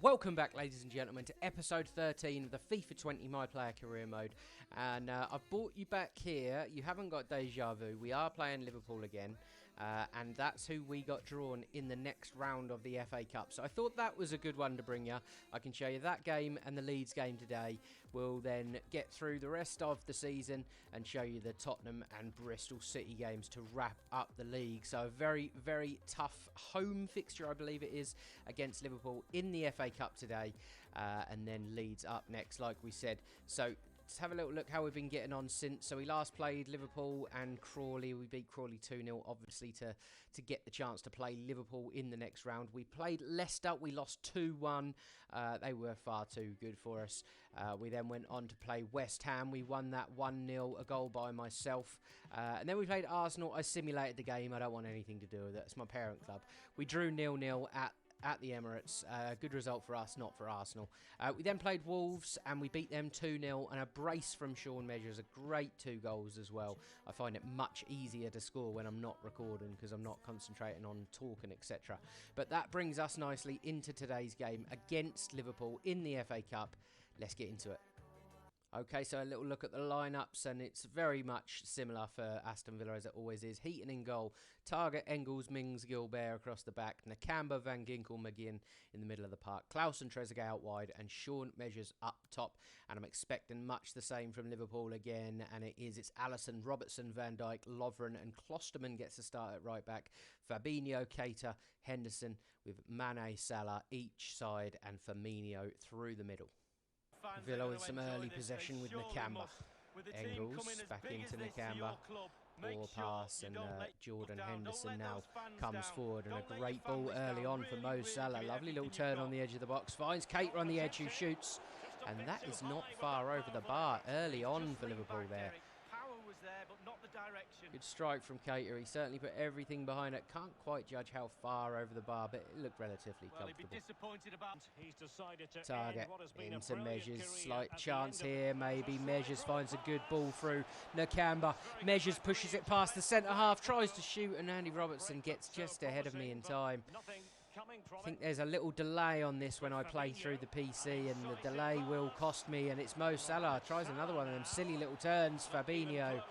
Welcome back, ladies and gentlemen, to episode 13 of the FIFA 20 My Player Career Mode. And I've brought you back here. You haven't got deja vu. We are playing Liverpool again. And that's who we got drawn in the next round of the FA Cup. So I thought that was a good one to bring you. I can show you that game and the Leeds game today. We'll then get through the rest of the season and show you the Tottenham and Bristol City games to wrap up the league. So a very, very tough home fixture, I believe it is, against Liverpool in the FA Cup today. And then Leeds up next, like we said. So let's have a little look how we've been getting on since. So we last played Liverpool and Crawley. We beat Crawley 2-0, obviously, to get the chance to play Liverpool in the next round. We played Leicester. We lost 2-1. They were far too good for us. We then went on to play West Ham. We won that 1-0, a goal by myself. And then we played Arsenal. I simulated the game. I don't want anything to do with it. It's my parent club. We drew 0-0 at the Emirates. Good result for us, not for Arsenal. We then played Wolves and we beat them 2-0, and a brace from Sean Measures, a great 2 goals as well. I find it much easier to score when I'm not recording because I'm not concentrating on talking, etc. But that brings us nicely into today's game against Liverpool in the FA Cup. Let's get into it. Okay, so a little look at the lineups, and it's very much similar for Aston Villa as it always is. Heaton in goal, Target, Engels, Mings, Gilbert across the back, Nakamba, Van Ginkel, McGinn in the middle of the park, Klaus and Trezeguet out wide, and Sean Measures up top. And I'm expecting much the same from Liverpool again, and it's Alisson, Robertson, Van Dijk, Lovren, and Klosterman gets to start at right back. Fabinho, Keita, Henderson with Mane, Salah each side, and Firmino through the middle. Villa with some early possession with Nakamba. Engels back into Nakamba. Ball pass, and Jordan Henderson now comes forward, and a great ball early on for Mo Salah. Lovely little turn on the edge of the box. Finds Keita on the edge, who shoots. And that is not far over the bar early on for Liverpool there. There, but not the direction. Good strike from Keita. He certainly put everything behind it. Can't quite judge how far over the bar, but it looked relatively comfortable. He'd be disappointed about. He's decided to Target into Measures. Slight chance here, maybe. Measures finds a good ball through Nakamba. Measures pushes it past the centre half, tries to shoot, and Andy Robertson gets just ahead of me in time. I think there's a little delay on this when I play through the PC, and the delay will cost me, and it's Mo Salah. Tries another one of them silly little turns, Fabinho.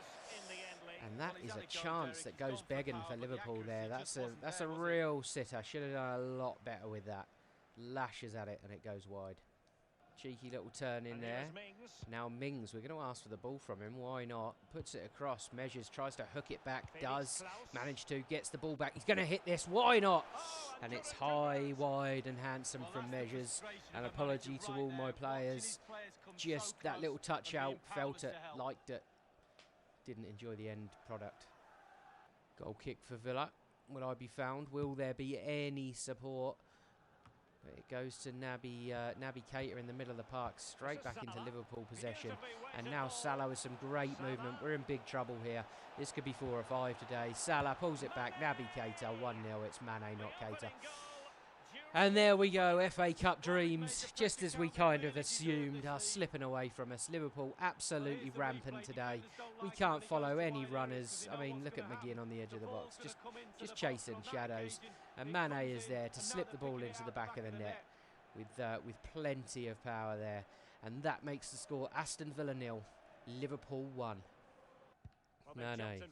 And that is a chance that goes begging for Liverpool there. That's a real sitter. Should have done a lot better with that. Lashes at it and it goes wide. Cheeky little turn in there. Now Mings, we're going to ask for the ball from him. Why not? Puts it across. Measures, tries to hook it back. Does. Manage to. Gets the ball back. He's going to hit this. Why not? And it's high, wide and handsome from Measures. An apology to all my players. Just that little touch out. Felt it. Liked it. Didn't enjoy the end product. Goal kick for Villa. Will I be found? Will there be any support? It goes to Naby Keita in the middle of the park, straight back into Liverpool possession. And now Salah with some great movement. We're in big trouble here. This could be 4 or 5 today. Salah pulls it back. Naby Keita, 1-0. It's Mane, not Keita. And there we go, FA Cup dreams, just as we kind of assumed, are slipping away from us. Liverpool absolutely rampant today. We can't follow any runners. I mean, look at McGinn on the edge of the box, just chasing shadows. And Mane is there to slip the ball into the back of the net with plenty of power there. And that makes the score Aston Villa 0, Liverpool 1. Mane.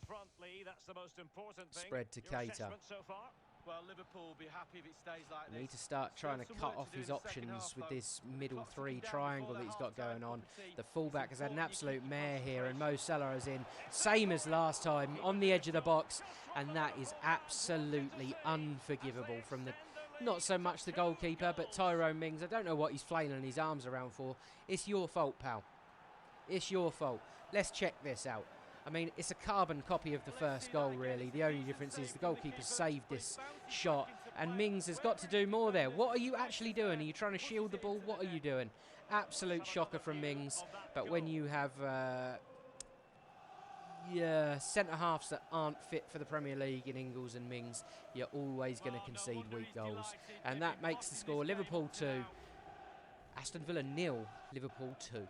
Spread to Keita. Well, Liverpool will be happy if it stays like this. Need to start trying to cut off his options with this middle 3 triangle that he's got going on. The fullback has had an absolute mare here, and Mo Salah is in, same as last time, on the edge of the box, and that is absolutely unforgivable from the, not so much the goalkeeper, but Tyrone Mings. I don't know what he's flailing his arms around for. It's your fault, pal. It's your fault. Let's check this out. I mean, it's a carbon copy of the first goal, really. The only difference is the goalkeeper saved this shot, and Mings has got to do more there. What are you actually doing? Are you trying to shield the ball? What are you doing? Absolute shocker from Mings. But when you have centre-halves that aren't fit for the Premier League in Engels and Mings, you're always going to concede weak goals. And that makes the score Liverpool 2, Aston Villa 0, Liverpool 2.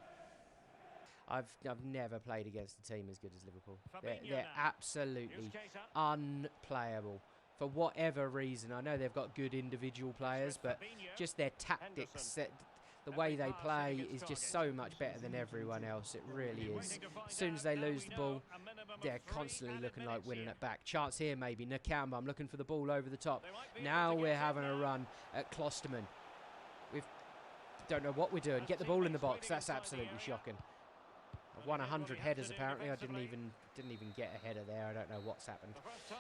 I've never played against a team as good as Liverpool. They're absolutely unplayable. for whatever reason. I know they've got good individual players, but just their tactics, the way they play is just so much better than everyone else. It really is. As soon as they lose the ball, they're constantly looking like winning it back. Chance here maybe. Nakamba, I'm looking for the ball over the top. Now we're having a run at Klosterman. We don't know what we're doing. Get the ball in the box. That's absolutely shocking. I've won 100 headers apparently. I didn't even get a header there. I don't know what's happened.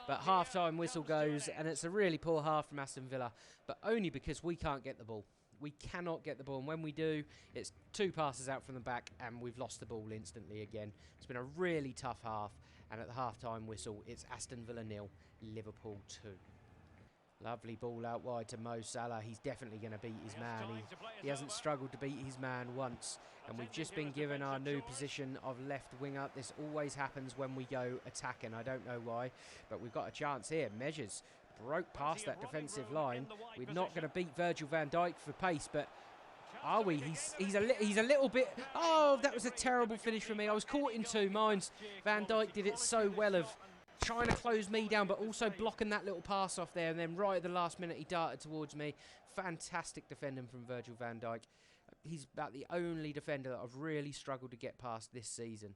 But half-time whistle goes, and it's a really poor half from Aston Villa, but only because we can't get the ball. We cannot get the ball, and when we do, it's 2 passes out from the back, and we've lost the ball instantly again. It's been a really tough half, and at the half-time whistle, it's Aston Villa 0, Liverpool 2. Lovely ball out wide to Mo Salah. He's definitely going to beat his man. He hasn't struggled to beat his man once, and we've just been given our new position of left winger. This always happens when we go attacking. I don't know why, but we've got a chance here. Measures broke past that defensive line. We're not going to beat Virgil van Dijk for pace, but are we? He's a little bit. Oh, that was a terrible finish for me. I was caught in 2 minds. Van Dijk did it so well of trying to close me down, but also blocking that little pass off there, and then right at the last minute he darted towards me. Fantastic defending from Virgil van Dijk. He's about the only defender that I've really struggled to get past this season.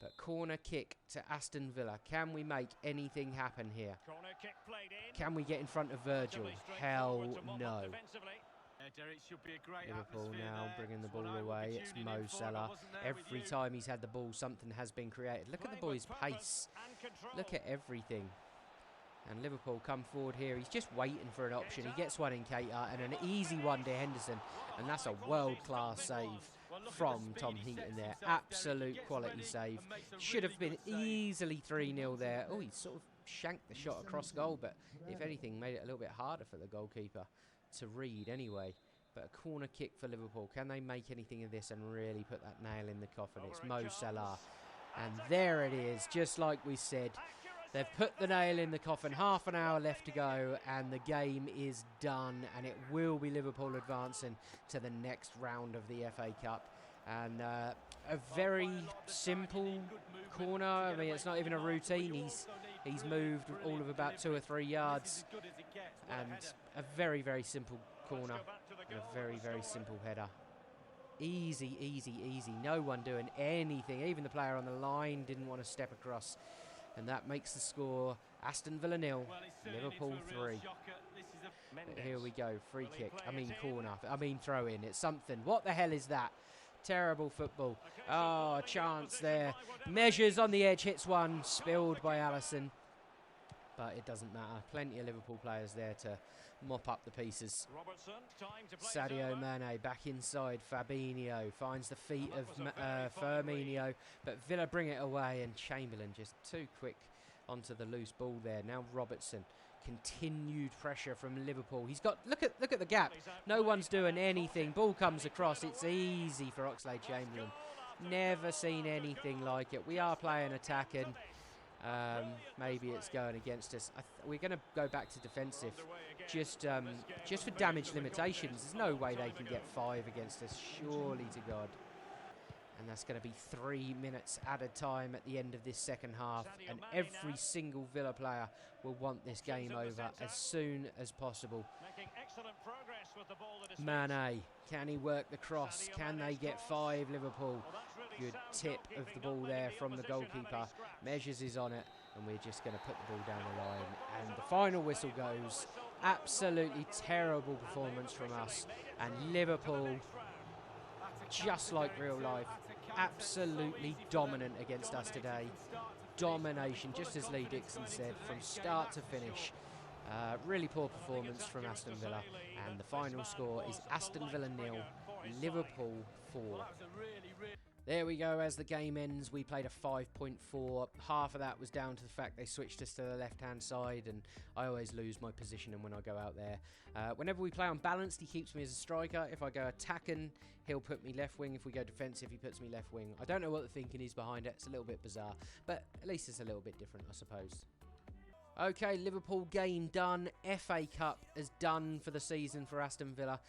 But corner kick to Aston Villa. Can we make anything happen here? Can we get in front of Virgil? Hell no. Liverpool now bringing the ball away. It's Mo Salah. Every time he's had the ball, something has been created. Look at the boy's pace. Look at everything. And Liverpool come forward here. He's just waiting for an option. He gets one in Keita and an easy one to Henderson. And that's a world-class save from Tom Heaton there. Absolute quality save. Should have been easily 3-0 there. Oh, he sort of shanked the shot across goal, but if anything, made it a little bit harder for the goalkeeper to read anyway. But a corner kick for Liverpool. Can they make anything of this and really put that nail in the coffin? It's Mo Salah. And there it is, just like we said. They've put the nail in the coffin. Half an hour left to go, and the game is done. And it will be Liverpool advancing to the next round of the FA Cup. And a very simple corner. I mean, it's not even a routine. He's moved all of about 2 or 3 yards. And a very, very simple corner. And a very, very simple header. Easy, easy, easy. No one doing anything. Even the player on the line didn't want to step across. And that makes the score Aston Villa 0, Liverpool 3. Here we go, free kick. I mean corner. I mean throw in. It's something. What the hell is that? Terrible football. Oh, chance there. Measures on the edge, hits one, spilled by Alisson. But it doesn't matter. Plenty of Liverpool players there to mop up the pieces. Sadio Mane back inside. Fabinho finds the feet of Firmino, but Villa bring it away, and Chamberlain just too quick onto the loose ball there. Now Robertson. Continued pressure from Liverpool. He's got look at the gap. No one's doing anything. Ball comes across. It's easy for Oxlade-Chamberlain. Never seen anything like it. We are playing attacking. Maybe it's going against us. We're going to go back to defensive, just for damage limitations. There's no way they can get 5 against us, surely to God. And that's going to be 3 minutes added time at the end of this second half. And every single Villa player will want this game over as soon as possible. Mane, can he work the cross? Can they get 5, Liverpool? Good tip of the ball there from the goalkeeper. Measures is on it, and we're just going to put the ball down the line. And the final whistle goes. Absolutely terrible performance from us. And Liverpool, just like real life, absolutely dominant against us today. Domination, just as Lee Dixon said, from start to finish. Really poor performance from Aston Villa, and the final score is Aston Villa 0, Liverpool 4. There we go. As the game ends, we played a 5.4. Half of that was down to the fact they switched us to the left-hand side, and I always lose my positioning when I go out there. Whenever we play unbalanced, he keeps me as a striker. If I go attacking, he'll put me left wing. If we go defensive, he puts me left wing. I don't know what the thinking is behind it. It's a little bit bizarre, but at least it's a little bit different, I suppose. Okay, Liverpool game done. FA Cup is done for the season for Aston Villa.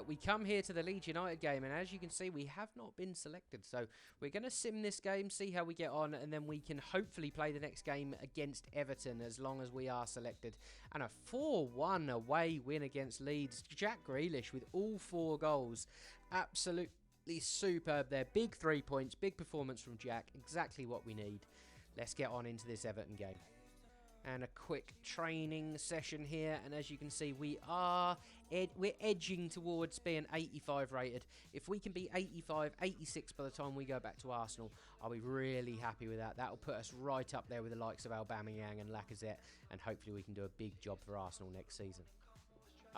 We come here to the Leeds United game, and as you can see, we have not been selected. So we're going to sim this game, see how we get on, and then we can hopefully play the next game against Everton as long as we are selected. And a 4-1 away win against Leeds. Jack Grealish with all 4 goals. Absolutely superb there. Big 3 points, big performance from Jack. Exactly what we need. Let's get on into this Everton game. And a quick training session here, and as you can see, we're edging towards being 85 rated. If we can be 85, 86 by the time we go back to Arsenal, I'll be really happy with that. That'll put us right up there with the likes of Aubameyang and Lacazette, and hopefully we can do a big job for Arsenal next season.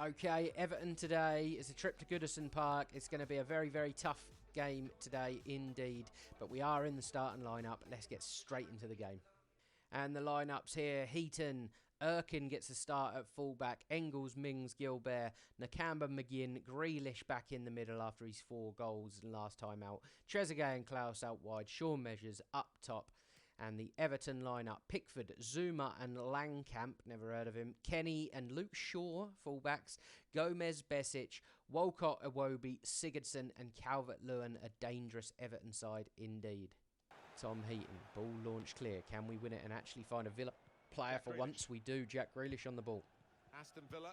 Okay, Everton today is a trip to Goodison Park. It's going to be a very, very tough game today indeed, but we are in the starting lineup. Let's get straight into the game. And the lineups here: Heaton, Erkin gets a start at fullback, Engels, Mings, Gilbert, Nakamba, McGinn, Grealish back in the middle after his 4 goals last time out, Trezeguet and Klaus out wide, Sean Measures up top, and the Everton lineup: Pickford, Zuma and Langkamp, never heard of him, Kenny and Luke Shaw fullbacks, Gomez, Besic, Walcott, Iwobi, Sigurdsson and Calvert-Lewin. A dangerous Everton side indeed. Tom Heaton, ball launched clear. Can we win it and actually find a Villa player for once? We do. Jack Grealish on the ball. Aston Villa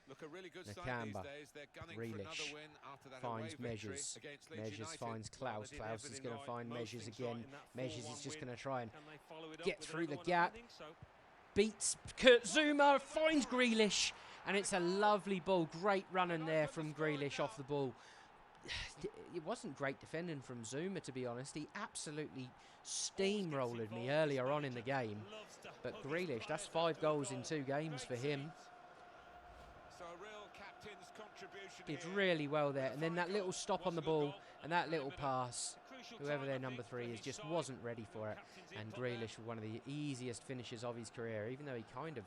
look a really good Nakamba, side these days. They're gunning for another win after that finds away Measures. Measures United. finds Klaus. Klaus is going to find Measures again. Measures is just going to try and get through the gap. Beats Kurt Zuma, finds Grealish, and it's a lovely ball. Great running there from Grealish off the ball. It wasn't great defending from Zuma, to be honest. He absolutely steamrolled me earlier on in the game. But Grealish, that's 5 goals in 2 games for him. So a real captain's contribution. Did really well there. And then that little stop on the ball and that little pass, whoever their number 3 is, just wasn't ready for it. And Grealish, one of the easiest finishes of his career, even though he kind of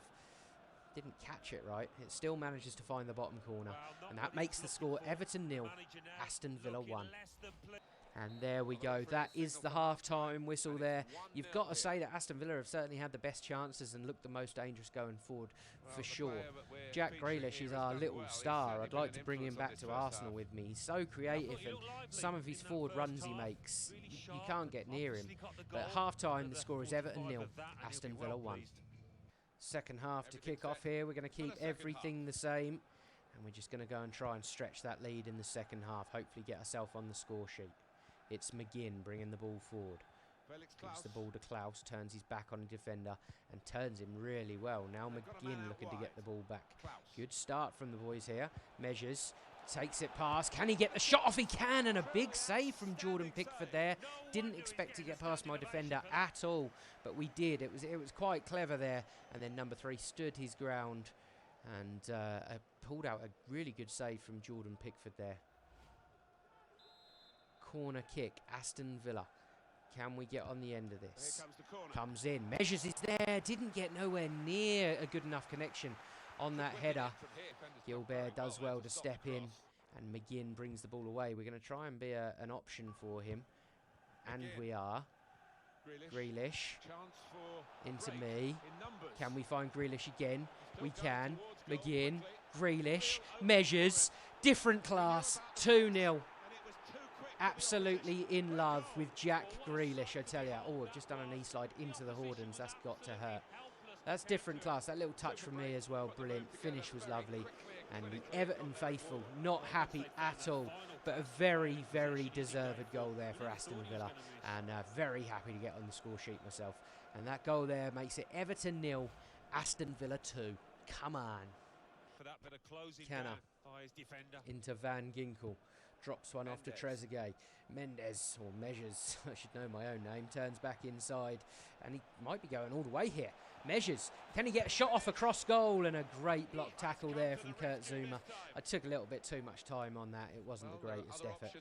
didn't catch it right, it still manages to find the bottom corner, and that makes the score Everton 0, Aston Villa 1. And there we go, that is the half-time whistle there. You've got to say that Aston Villa have certainly had the best chances and looked the most dangerous going forward, for sure. Jack Grealish is our little star. I'd like to bring him back to Arsenal with me. He's so creative, and some of his forward runs he makes, you can't get near him. But at half-time, the score is Everton 0, Aston Villa 1. Second half to kick off here. We're going to keep everything the same, and we're just going to go and try and stretch that lead in the second half, hopefully get ourselves on the score sheet. It's McGinn bringing the ball forward. Gives the ball to Klaus, turns his back on the defender and turns him really well. Now McGinn looking to get the ball back. Good start from the boys here. Measures, takes it past. Can he get the shot off? He can, and a big save from Jordan Pickford there. Didn't expect to get past my defender at all, but we did. It was quite clever there. And then number 3 stood his ground and pulled out a really good save from Jordan Pickford there. Corner kick, Aston Villa. Can we get on the end of this? Comes in, Measures is there. Didn't get nowhere near a good enough connection on that header. Gilbert does well to step in, and McGinn brings the ball away. We're going to try and be an option for him, and we are. Grealish into me. Can we find Grealish again? We can. McGinn, Grealish, Measures, different class, 2-0. Absolutely in love with Jack Grealish, I tell you. Oh, I've just done a knee slide into the Hordens. That's got to hurt. That's different class. That little touch from me as well. Brilliant. Finish was lovely. And the Everton faithful not happy at all. But a very, very deserved goal there for Aston Villa. And very happy to get on the score sheet myself. And that goal there makes it Everton 0, Aston Villa 2. Come on. Kenner into Van Ginkel. Drops one off to Trezeguet. Mendes, or Measures, I should know my own name, turns back inside. And he might be going all the way here. Measures, can he get a shot off across goal? And a great block tackle there from Kurt Zuma. I took a little bit too much time on that. It wasn't the greatest effort.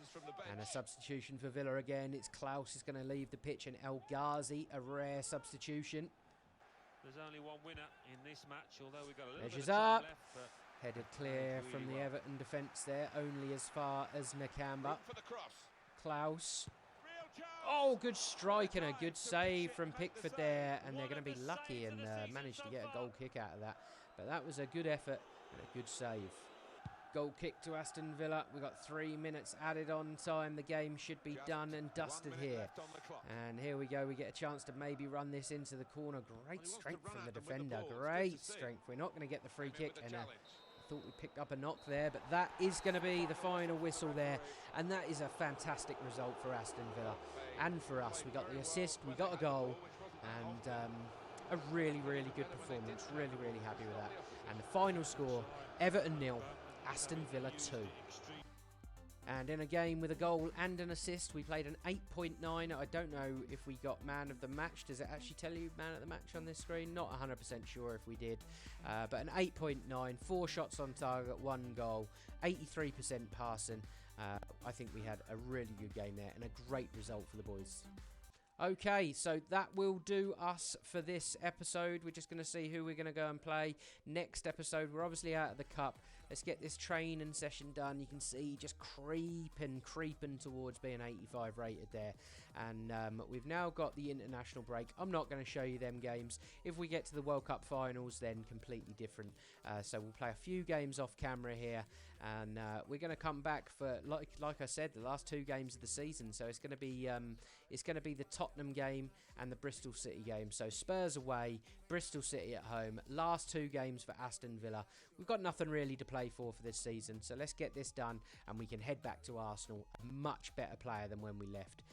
And a substitution for Villa again. It's Klaus is going to leave the pitch, and El Ghazi, a rare substitution. There's only one winner in this match, although we've got a little Measures bit of time up. left, but Headed clear from the Everton defence there, only as far as Nakamba. Klaus Oh, good strike and a good save from Pickford there. And they're going to be lucky and manage to get a goal kick out of that. But that was a good effort and a good save. Goal kick to Aston Villa. We've got 3 minutes added on time. The game should be done and dusted here. And here we go. We get a chance to maybe run this into the corner. Great strength from the defender. Great strength. We're not going to get the free kick. And I thought we picked up a knock there. But that is going to be the final whistle there. And that is a fantastic result for Aston Villa. And for us. We got the assist. We got a goal. And a really, really good performance. Really, really happy with that. And the final score, Everton 0. Aston Villa 2. And in a game with a goal and an assist, we played an 8.9. I don't know if we got man of the match. Does it actually tell you man of the match on this screen? Not 100% sure if we did. But an 8.9, 4 shots on target, 1 goal, 83% passing. I think we had a really good game there and a great result for the boys. Okay, so that will do us for this episode. We're just going to see who we're going to go and play next episode. We're obviously out of the cup. Let's get this training session done. You can see just creeping towards being 85 rated there. And we've now got the international break. I'm not going to show you them games. If we get to the World Cup finals, then completely different. So we'll play a few games off camera here. And we're going to come back for, like I said, the last 2 games of the season. So it's going to be the Tottenham game and the Bristol City game. So Spurs away, Bristol City at home. Last 2 games for Aston Villa. We've got nothing really to play for this season. So let's get this done and we can head back to Arsenal, a much better player than when we left.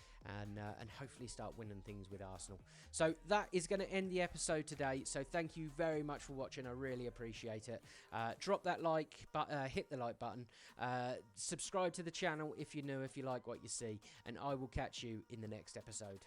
And hopefully start winning things with Arsenal. So that is going to end the episode today. So thank you very much for watching. I really appreciate it. Drop that like, hit the like button. Subscribe to the channel if you're new, if you like what you see. And I will catch you in the next episode.